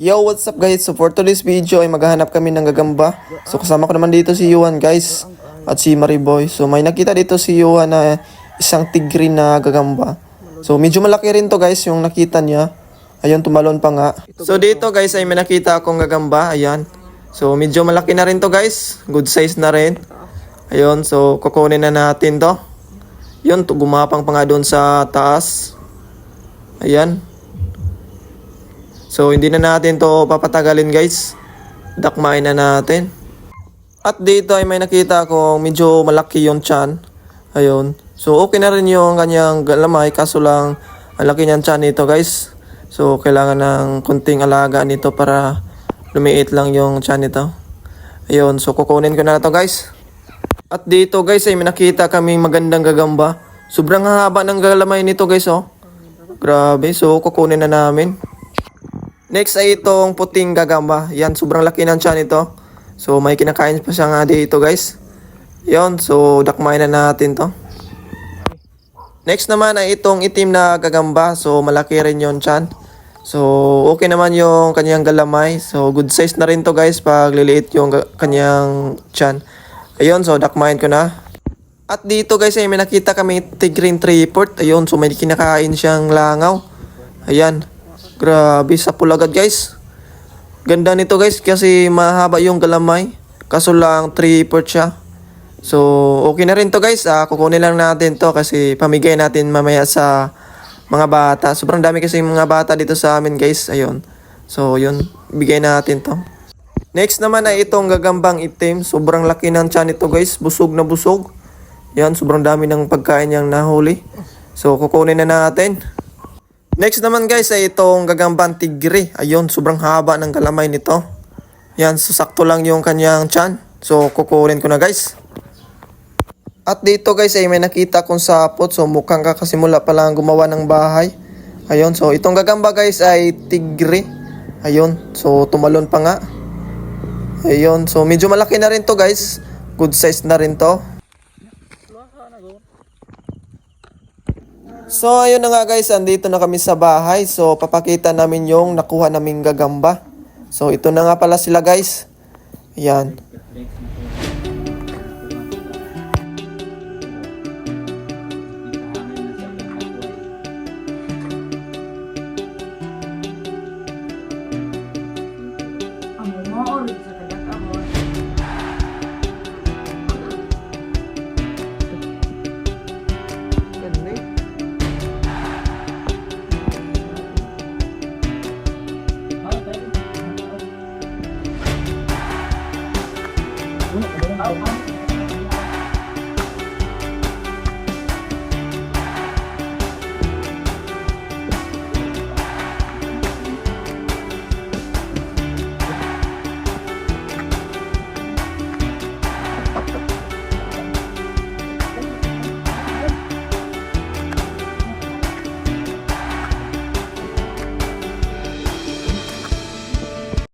Yo, what's up guys? So for today's video ay maghahanap kami ng gagamba. So kasama ko naman dito si Yuan guys at si Mariboy. So may nakita dito si Yuan na isang tigre na gagamba. So medyo malaki rin to guys yung nakita niya. Ayun, tumalon pa nga. So dito guys ay may nakita akong gagamba. Ayan. So medyo malaki na rin to guys. Good size na rin. Ayun, so kukunin na natin to. Yun, gumapang pa nga doon sa taas. Ayan. So, hindi na natin to papatagalin guys. Dakmain na natin. At dito ay may nakita akong medyo malaki yung tiyan. Ayun. So, okay na rin yung kanyang galamay. Kaso lang, ang laki niyang tiyan nito guys. So, kailangan ng kunting alaga nito para lumiit lang yung tiyan nito. Ayun. So, kukunin ko na to guys. At dito guys ay may nakita kaming magandang gagamba. Sobrang haba ng galamay nito guys oh. Grabe. So, kukunin na namin. Next ay itong puting gagamba. Yan, sobrang laki ng tiyan ito. So, may kinakain pa siya nga dito guys. Yan, so dakmain na natin to. Next naman ay itong itim na gagamba. So, malaki rin yung tiyan. So, okay naman yung kanyang galamay. So, good size na rin to guys pag liliit yung kanyang tiyan. Ayun, so dakmain ko na. At dito guys ay may nakita kami tigring triport. Ayun, so may kinakain siyang langaw. Ayan. Grabe, sa pulagad guys. Ganda nito guys kasi mahaba yung galamay. Kaso lang 3/4 siya. So okay na rin to guys. Kukunin lang natin to kasi pamigay natin mamaya sa mga bata. Sobrang dami kasi mga bata dito sa amin guys. Ayun. So yun, bigay natin to. Next naman ay itong gagambang itim. Sobrang laki ng tiyan nito guys. Busog na busog. Yan, sobrang dami ng pagkain niyang nahuli. So kukunin na natin. Next naman guys ay itong gagambang tigre. Ayun, sobrang haba ng galamay nito. Yan, sakto lang yung kanyang tiyan. So, kukunin ko na guys. At dito guys ay may nakita kong sapot. So, mukhang kakasimula pa lang gumawa ng bahay. Ayun, so itong gagamba guys ay tigre. Ayun, so tumalon pa nga. Ayun, so medyo malaki na rin to guys. Good size na rin to. So ayun na nga guys, andito na kami sa bahay. So papakita namin yung nakuha naming gagamba. So ito na nga pala sila guys. Ayan.